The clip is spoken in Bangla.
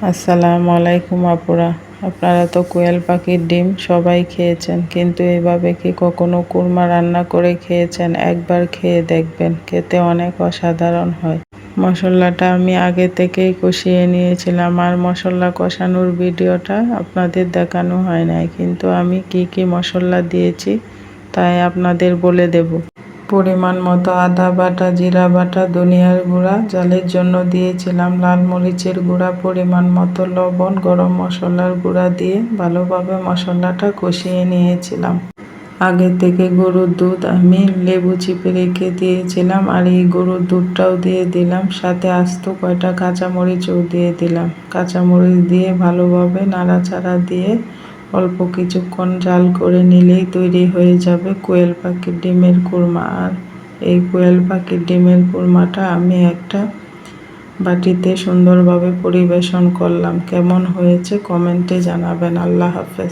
আসসালামু আলাইকুম আপুরা। আপনারা তো কোয়েল পাখির ডিম সবাই খেয়েছেন, কিন্তু এভাবে কি কখনো কুরমা রান্না করে খেয়েছেন? একবার খেয়ে দেখবেন, খেতে অনেক অসাধারণ হয়। মশলাটা আমি আগে থেকেই কষিয়ে নিয়েছিলাম, আর মশলা কষানোর ভিডিওটা আপনাদের দেখানো হয় নাই, কিন্তু আমি কি কি মশলা দিয়েছি তাই আপনাদের বলে দেব। পরিমাণ মতো আদা বাটা, জিরা বাটা, ধনিয়ার গুঁড়া, ঝালের জন্য দিয়েছিলাম লাল মরিচের গুঁড়া, পরিমাণ মতো লবণ, গরম মশলার গুঁড়া দিয়ে ভালোভাবে মশলাটা কষিয়ে নিয়েছিলাম। আগে থেকে গরুর দুধ আমি লেবু চিপে রেখে দিয়েছিলাম, আর এই গরুর দুধটাও দিয়ে দিলাম, সাথে আস্ত কয়টা কাঁচামরিচও দিয়ে দিলাম। কাঁচামরিচ দিয়ে ভালোভাবে নাড়াচাড়া দিয়ে অল্প কিছুক্ষণ জাল করে নিলেই তৈরি হয়ে যাবে কোয়েল পাখির ডিমের কুরমা। আর এই কোয়েল পাখির ডিমের কুরমাটা আমি একটা বাটিতে সুন্দরভাবে পরিবেশন করলাম। কেমন হয়েছে কমেন্টে জানাবেন। আল্লাহ হাফেজ।